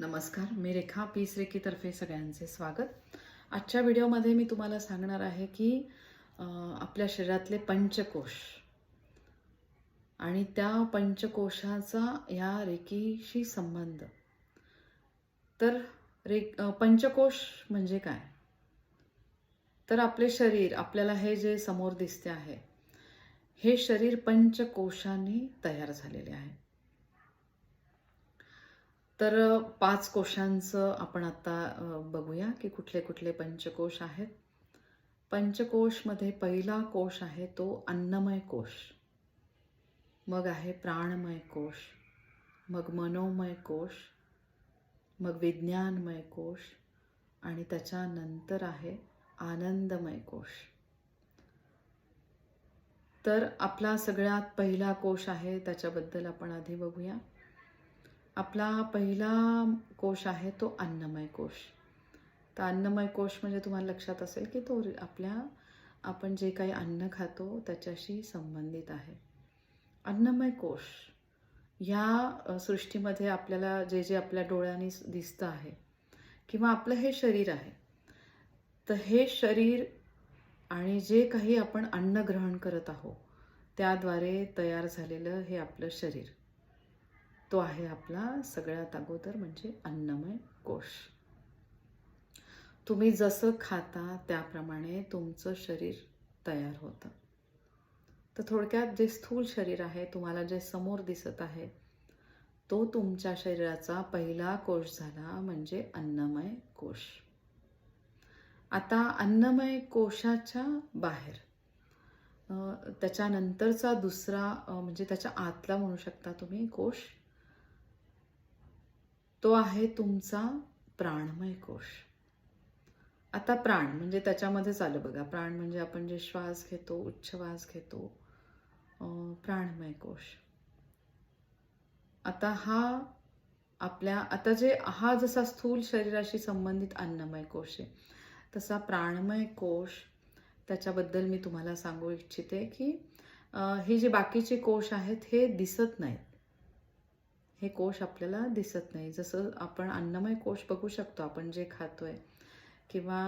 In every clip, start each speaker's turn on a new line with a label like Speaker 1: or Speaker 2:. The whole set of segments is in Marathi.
Speaker 1: नमस्कार, मी रेखा पीस रेकीतर्फे सगळ्यांचे स्वागत. आजच्या व्हिडिओमध्ये मी तुम्हाला सांगणार आहे की आपल्या शरीरातले पंचकोश आणि त्या पंचकोशाचा या रेकीशी संबंध. तर पंचकोश म्हणजे काय? तर आपले शरीर आपल्याला हे जे समोर दिसते आहे, हे शरीर पंचकोशांनी तयार झालेले आहे. तर 5 कोशांचं आपण आता बघूया की कुठले कुठले पंचकोश आहेत. पंचकोशमध्ये पहिला कोश आहे तो अन्नमय कोश, मग आहे प्राणमय कोश, मग मनोमय कोश, मग विज्ञानमय कोश आणि त्याच्यानंतर आहे आनंदमय कोश. तर आपला सगळ्यात पहिला कोश आहे त्याच्याबद्दल आपण आधी बघूया. आपला पहिला कोश आहे तो अन्नमय कोश. तर अन्नमय कोश म्हणजे तुम्हाला लक्षात असेल की तो आपण जे काही अन्न खातो त्याच्याशी संबंधित आहे. अन्नमय कोश या सृष्टीमध्ये आपल्याला जे जे आपल्या डोळ्यांनी दिसतं आहे किंवा आपलं हे शरीर आहे, तर हे शरीर आणि जे काही आपण अन्न ग्रहण करत आहोत त्याद्वारे तयार झालेलं हे आपलं शरीर, तो आहे आपला सगळ्यात अगोदर म्हणजे अन्नमय कोश. तुम्ही जसं खाता त्याप्रमाणे तुमचं शरीर तयार होतं. तर थोडक्यात जे स्थूल शरीर आहे, तुम्हाला जे समोर दिसत आहे, तो तुमच्या शरीराचा पहिला कोश झाला म्हणजे अन्नमय कोश. आता अन्नमय कोशाच्या बाहेर त्याच्यानंतरचा दुसरा म्हणजे त्याच्या आतला म्हणू शकता तुम्ही कोश, तो आहे तुमचा प्राणमय कोश. आता प्राण म्हणजे त्याच्यामध्येच आलं बघा. प्राण म्हणजे आपण जे श्वास घेतो, उच्छ्वास घेतो, प्राणमय कोश. आता हा जसा स्थूल शरीराशी संबंधित अन्नमय कोश आहे, तसा प्राणमय कोश त्याच्याबद्दल मी तुम्हाला सांगू इच्छिते की हे जे बाकीचे कोश आहेत हे दिसत नाहीत. हे कोश आपल्याला दिसत नाही. जसं आपण अन्नमय कोश बघू शकतो, आपण जे खातोय किंवा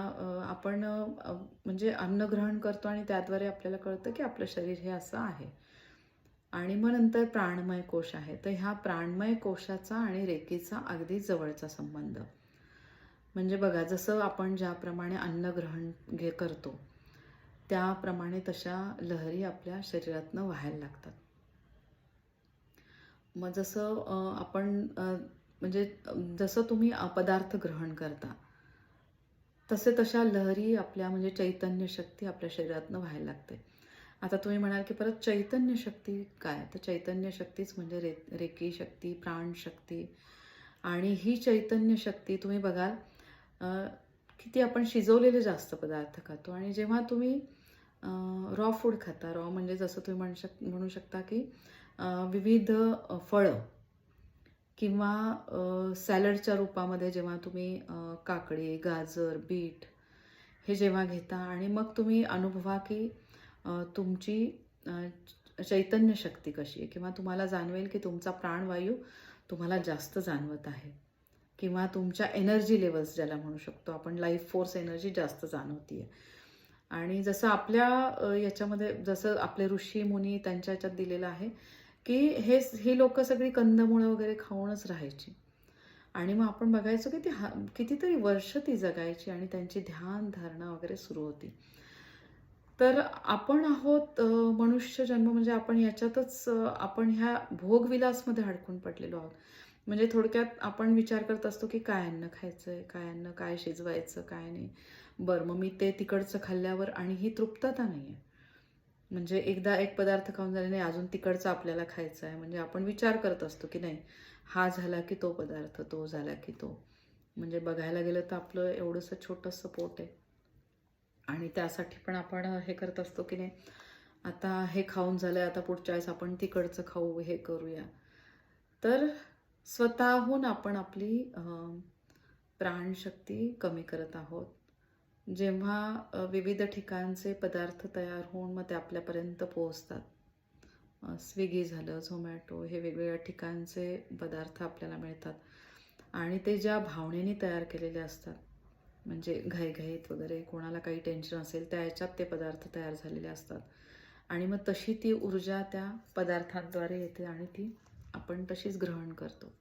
Speaker 1: आपण म्हणजे अन्न ग्रहण करतो आणि त्याद्वारे आपल्याला कळतं की आपलं शरीर हे असं आहे. आणि मग नंतर प्राणमय कोश आहे. तर ह्या प्राणमय कोशाचा आणि रेकीचा अगदी जवळचा संबंध. म्हणजे बघा, जसं आपण ज्याप्रमाणे अन्न ग्रहण करतो त्याप्रमाणे तशा लहरी आपल्या शरीरातनं व्हायला लागतात. मग जसं आपण म्हणजे जसं तुम्ही पदार्थ ग्रहण करता तशा लहरी आपल्या म्हणजे चैतन्य शक्ती आपल्या शरीरातनं व्हायला लागते. आता तुम्ही म्हणाल की परत चैतन्य शक्ती काय? तर चैतन्य शक्तीच म्हणजे रेकी शक्ती, प्राणशक्ती. आणि ही चैतन्य शक्ती तुम्ही बघाल किती आपण शिजवलेले जास्त पदार्थ खातो आणि जेव्हा तुम्ही रॉ फूड खाता, रॉ म्हणजे जसं तुम्ही म्हणू शकता की विविध फळं किंवा सॅलडच्या रूपामध्ये जेव्हा तुम्ही काकडी, गाजर, बीट हे जेव्हा घेता आणि मग तुम्ही अनुभवा की तुमची चैतन्य शक्ती कशी आहे किंवा तुम्हाला जाणवेल की तुमचा प्राणवायू तुम्हाला जास्त जाणवत आहे किंवा तुमच्या एनर्जी लेवल्स ज्याला म्हणू शकतो आपण, लाईफ फोर्स एनर्जी जास्त जाणवते आहे. आणि जसं आपल्या याच्यामध्ये जसं आपले ऋषी मुनी त्यांच्या ह्याच्यात दिलेलं आहे की ही लोक सगळी कंदमुळं वगैरे खाऊनच राहायची आणि मग आपण बघायचो की कितीतरी वर्ष ती जगायची आणि त्यांची ध्यान धारणा वगैरे सुरू होती. तर आपण आहोत मनुष्य जन्म म्हणजे आपण याच्यातच आपण ह्या भोगविलासमध्ये अडकून पडलेलो आहोत. म्हणजे थोडक्यात आपण विचार करत असतो की काय अन्न खायचंय, काय अन्न, काय शिजवायचं, काय नाही. बरं, मग मी ते तिकडचं खाल्ल्यावर आणि ही तृप्तता नाही आहे. म्हणजे एकदा एक पदार्थ खाऊन झाले नाही, अजून तिकडचा आपल्याला खायचा आहे. म्हणजे आपण विचार करत असतो की नाही, हा झाला की तो पदार्थ, तो झाला की तो. म्हणजे बघायला गेलं तर आपलं एवढंसं छोटंसं पोट आहे आणि त्यासाठी पण आपण हे करत असतो की नाही, आता हे खाऊन झालं, आता पुढच्या वेळेस आपण तिकडचं खाऊ, हे करूया. तर स्वतःहून आपण आपली प्राणशक्ती कमी करत आहोत. जेव्हा विविध ठिकाणचे पदार्थ तयार होऊन मग ते आपल्यापर्यंत पोहोचतात, स्विगी झालं, झोमॅटो, हे वेगवेगळ्या ठिकाणचे पदार्थ आपल्याला मिळतात आणि ते ज्या भावनेने तयार केलेले असतात, म्हणजे घाईघाईत वगैरे कोणाला काही टेन्शन असेल त्या ह्याच्यात ते पदार्थ तयार झालेले असतात आणि मग तशी ती ऊर्जा त्या पदार्थांद्वारे येते आणि ती आपण तशीच ग्रहण करतो.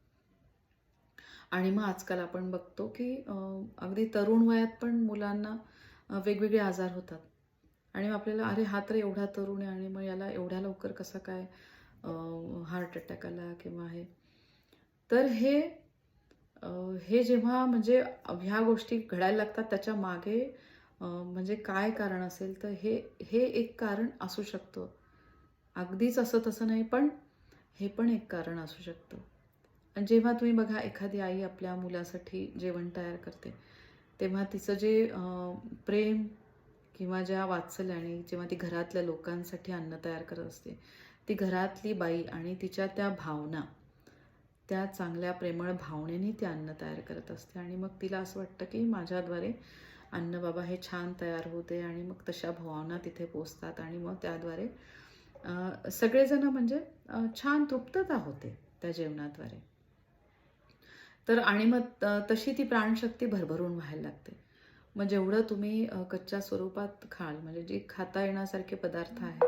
Speaker 1: आणि मग आजकाल आपण बघतो की अगदी तरुण वयात पण मुलांना वेगवेगळे आजार होतात आणि मग आपल्याला अरे हा तर एवढा तरुण आहे आणि मग याला एवढ्या लवकर कसा काय हार्ट अटॅक आला किंवा हे. तर हे जेव्हा म्हणजे ह्या गोष्टी घडायला लागतात त्याच्या मागे म्हणजे काय कारण असेल तर हे हे एक कारण असू शकतं. अगदीच असं तसं नाही, पण हे पण एक कारण असू शकतं. आणि जेव्हा तुम्ही बघा एखादी आई आपल्या मुलासाठी जेवण तयार करते, तेव्हा तिचं जे प्रेम किंवा ज्या वात्सल्याने जेव्हा ती घरातल्या लोकांसाठी अन्न तयार करत असते, ती घरातली बाई आणि तिच्या त्या भावना, त्या चांगल्या प्रेमळ भावनेने ती अन्न तयार करत असते आणि मग तिला असं वाटतं की माझ्याद्वारे अन्न बाबा हे छान तयार होते आणि मग तशा भावना तिथे पोचतात आणि मग त्याद्वारे सगळेजण म्हणजे छान तृप्तता होते त्या जेवणाद्वारे. तर आणि मग तशी ती प्राणशक्ती भरभरून व्हायला लागते. मग जेवढं तुम्ही कच्च्या स्वरूपात खाल म्हणजे जे खाता येण्यासारखे पदार्थ आहेत,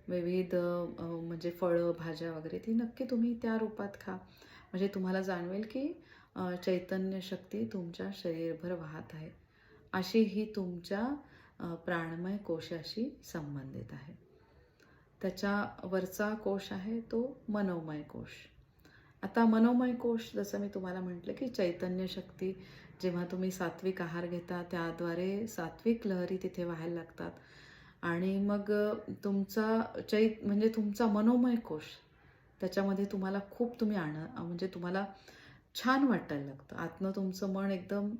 Speaker 1: विविध म्हणजे फळं, भाज्या वगैरे ती नक्की तुम्ही त्या रूपात खा. म्हणजे तुम्हाला जाणवेल की चैतन्य शक्ती तुमच्या शरीरभर वाहत आहे. अशी ही तुमच्या प्राणमय कोशाशी संबंधित आहे. त्याच्या वरचा कोश आहे तो मनोमय कोश. आता मनोमय कोश जसं मी तुम्हाला म्हटलं की चैतन्य शक्ती जेव्हा तुम्ही सात्विक आहार घेता त्याद्वारे सात्विक लहरी तिथे व्हायला लागतात आणि मग तुमचा म्हणजे तुमचा मनोमय कोश त्याच्यामध्ये तुम्हाला खूप तुम्ही म्हणजे तुम्हाला छान वाटायला लागतं. आतनं तुमचं मन एकदम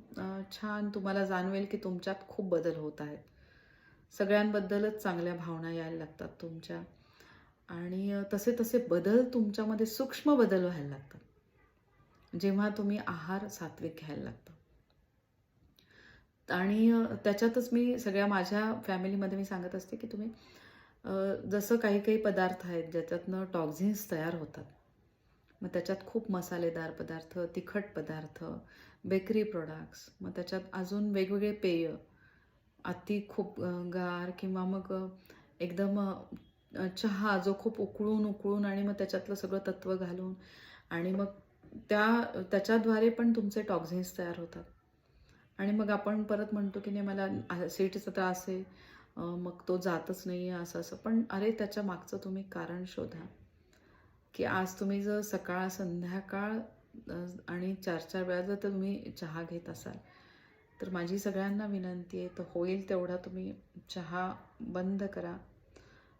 Speaker 1: छान तुम्हाला जाणवेल की तुमच्यात खूप बदल होत आहेत. सगळ्यांबद्दलच चांगल्या भावना यायला लागतात तुमच्या आणि तसे तसे बदल तुमच्यामध्ये सूक्ष्म बदल व्हायला लागतात जेव्हा तुम्ही आहार सात्विक घ्यायला लागता. आणि त्याच्यातच मी सगळ्या माझ्या फॅमिलीमध्ये मी सांगत असते की तुम्ही जसं काही काही पदार्थ आहेत ज्याच्यातनं टॉक्झिन्स तयार होतात. मग त्याच्यात खूप मसालेदार पदार्थ, तिखट पदार्थ, बेकरी प्रोडक्ट्स, मग त्याच्यात अजून वेगवेगळे पेय, अति खूप गार किंवा मग एकदम चहा जो खूप उकळून आणि मग त्याच्यातलं सगळं तत्व घालून आणि मग त्याच्याद्वारे पण तुमचे टॉक्झिन्स तयार होतात. आणि मग आपण परत म्हणतो की नाही मला ॲसिडिटीचा त्रास आहे, मग तो जातच नाही आहे असं असं. पण अरे त्याच्या मागचं तुम्ही कारण शोधा की आज तुम्ही जर सकाळ संध्याकाळ आणि 4-4 वेळा जर तुम्ही चहा घेत असाल तर माझी सगळ्यांना विनंती आहे तर होईल तेवढा तुम्ही चहा बंद करा.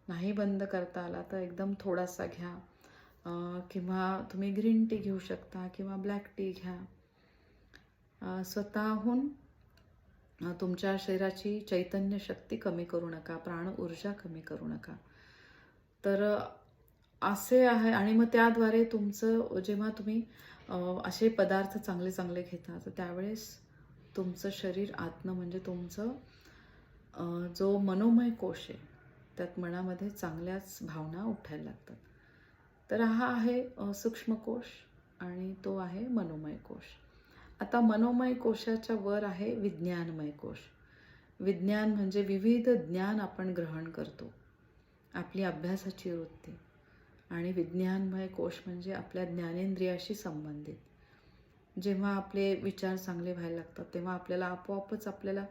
Speaker 1: नाही बंद करता आला तर एकदम थोडासा घ्या किंवा तुम्ही ग्रीन टी घेऊ शकता किंवा ब्लॅक टी घ्या. स्वतःहून तुमच्या शरीराची चैतन्य शक्ती कमी करू नका, प्राण ऊर्जा कमी करू नका. तर असे आहे आणि मग त्याद्वारे तुमचं जेव्हा तुम्ही असे पदार्थ चांगले चांगले घेता तर त्यावेळेस तुमचं शरीर आतनं म्हणजे तुमचं जो मनोमय कोश आहे त्यात मनामध्ये चांगल्याच भावना उठायला लागतात. तर हा आहे सूक्ष्म कोश आणि तो आहे मनोमय कोश. आता मनोमय कोशाच्या वर आहे विज्ञानमय कोश. विज्ञान म्हणजे विविध ज्ञान आपण ग्रहण करतो, आपली अभ्यासाची वृत्ती. आणि विज्ञानमय कोश म्हणजे आपल्या ज्ञानेंद्रियाशी संबंधित. जेव्हा आपले विचार चांगले व्हायला लागतात तेव्हा आपल्याला आपोआपच आपल्याला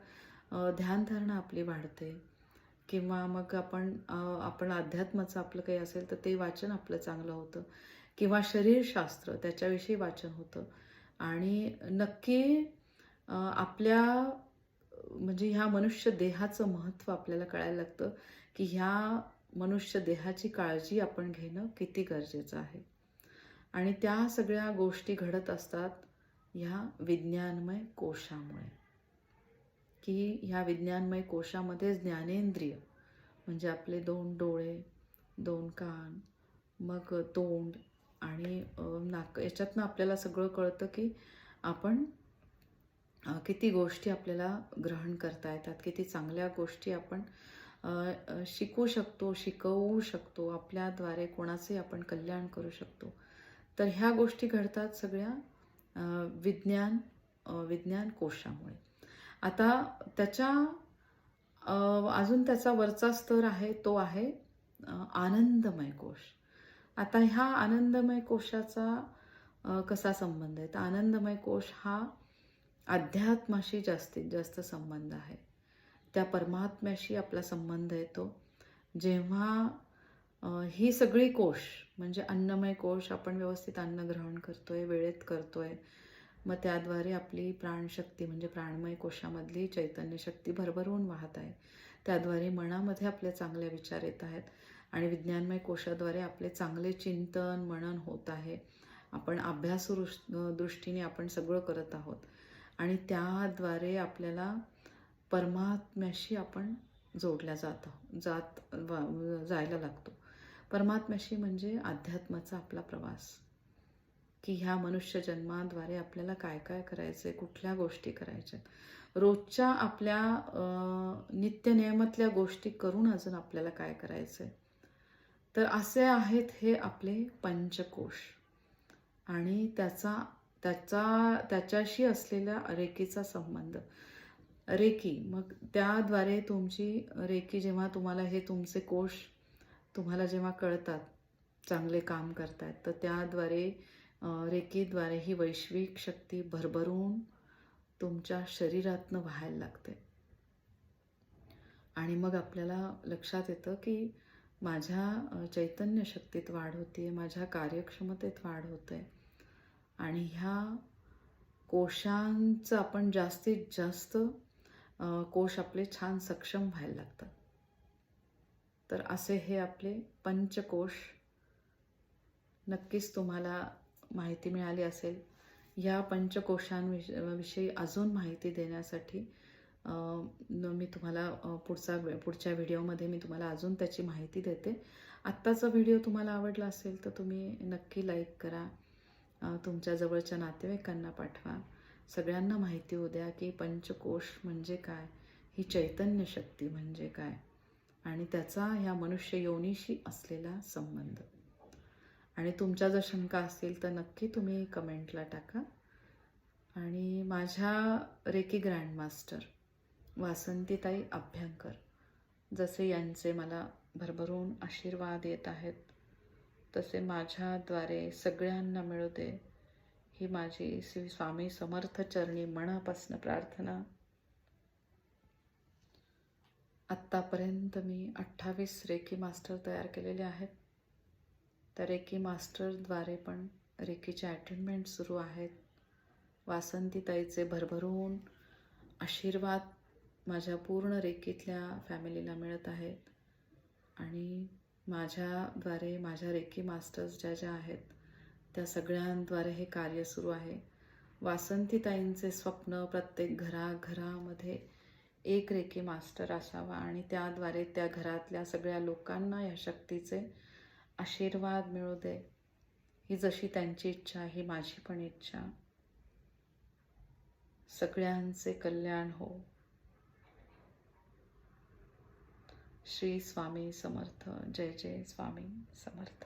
Speaker 1: ध्यानधारणा आपली वाढते किंवा मग आपण अध्यात्माचं आपलं काही असेल तर ते वाचन आपलं चांगलं होतं किंवा शरीरशास्त्र त्याच्याविषयी वाचन होतं. आणि नक्की आपल्या म्हणजे ह्या मनुष्य देहाचं महत्त्व आपल्याला कळायला लागतं की ह्या मनुष्य देहाची काळजी आपण घेणं किती गरजेचं आहे. आणि त्या सगळ्या गोष्टी घडत असतात ह्या विज्ञानमय कोशामुळे की ह्या विज्ञानमय कोशामध्ये ज्ञानेंद्रिय म्हणजे आपले 2 डोळे, 2 कान, मग तोंड आणि नाक याच्यातनं आपल्याला सगळं कळतं की आपण किती गोष्टी आपल्याला ग्रहण करता येतात, किती चांगल्या गोष्टी आपण शिकू शकतो, शिकवू शकतो, आपल्याद्वारे कोणाचे आपण कल्याण करू शकतो. तर ह्या गोष्टी घडतात सगळ्या विज्ञान कोशामुळे. आता त्याच्या अजून त्याचा वरचा स्तर आहे तो आहे आनंदमय कोश. आता ह्या आनंदमय कोशाचा कसा संबंध आहे? तर आनंदमय कोश हा अध्यात्माशी जास्तीत जास्त संबंध आहे. त्या परमात्म्याशी आपला संबंध येतो. जेव्हा ही सगळी कोश म्हणजे अन्नमय कोश आपण व्यवस्थित अन्न ग्रहण करतोय, वेळेत करतोय. मग त्याद्वारे आपली प्राणशक्ती म्हणजे प्राणमय कोशामधली चैतन्य शक्ती भरभरून वाहत आहे. त्याद्वारे मनामध्ये आपले चांगले विचार येत आहेत आणि विज्ञानमय कोशाद्वारे आपले चांगले चिंतन, मनन होत आहे. आपण दृष्टीने आपण सगळं करत आहोत आणि त्याद्वारे आपल्याला परमात्म्याशी आपण जोडल्या जायला लागतो. परमात्म्याशी म्हणजे अध्यात्माचा आपला प्रवास, की ह्या मनुष्य जन्माद्वारे आपल्याला काय काय करायचं आहे, कुठल्या गोष्टी करायच्या आहेत. रोजच्या आपल्या नित्यनियमातल्या गोष्टी करून अजून आपल्याला काय करायचं आहे. तर असे आहेत हे आपले पंचकोश आणि त्याच्याशी असलेला रेकीचा संबंध. रेकी मग त्याद्वारे तुमची रेकी जेव्हा तुम्हाला हे तुमचे कोश तुम्हाला जेव्हा कळतात, चांगले काम करतात, तर त्याद्वारे रेकीद्वारे ही वैश्विक शक्ती भरभरून तुमच्या शरीरातनं व्हायला लागते आणि मग आपल्याला लक्षात येतं की माझ्या चैतन्य शक्तीत वाढ होते, माझ्या कार्यक्षमतेत वाढ होते आणि ह्या कोशांचं आपण जास्तीत जास्त कोश आपले छान सक्षम व्हायला लागतात. तर असे हे आपले पंचकोश. नक्कीच तुम्हाला माहिती मिळाली असेल. या पंचकोशांविषयी अजून माहिती देण्यासाठी मी तुम्हाला पुढच्या व्हिडिओमध्ये मी तुम्हाला अजून त्याची माहिती देते. आत्ताचा व्हिडिओ तुम्हाला आवडला असेल तर तुम्ही नक्की लाईक करा, तुमच्या जवळच्या नातेवाईकांना पाठवा. सगळ्यांना माहिती होऊ द्या की पंचकोश म्हणजे काय, ही चैतन्य शक्ती म्हणजे काय आणि त्याचा ह्या मनुष्य योनीशी असलेला संबंध. आणि तुमच्या जर शंका असतील तर नक्की तुम्ही कमेंटला टाका. आणि माझ्या रेकी ग्रँडमास्टर वासंतीताई अभ्यंकर जसे यांचे मला भरभरून आशीर्वाद येत आहेत, तसे माझ्याद्वारे सगळ्यांना मिळू दे ही माझी श्री स्वामी समर्थ चरणी मनापासून प्रार्थना. आत्तापर्यंत मी 28 रेकी मास्टर तयार केलेले आहेत. त्या रेकी मास्टरद्वारे पण रेकीचे अटेंडमेंट सुरू आहेत. वासंतीताईचे भरभरून आशीर्वाद माझ्या पूर्ण रेकीतल्या फॅमिलीला मिळत आहेत आणि माझ्याद्वारे माझ्या रेकी मास्टर्स ज्या आहेत त्या सगळ्यांद्वारे हे कार्य सुरू आहे. वासंतीताईंचे स्वप्न प्रत्येक घरामध्ये एक रेकी मास्टर असावा आणि त्याद्वारे त्या घरातल्या सगळ्या लोकांना या शक्तीचे आशीर्वाद मिळू दे. ही जशी त्यांची इच्छा ही माझी पण इच्छा. सगळ्यांचे कल्याण हो. श्री स्वामी समर्थ. जय जय स्वामी समर्थ.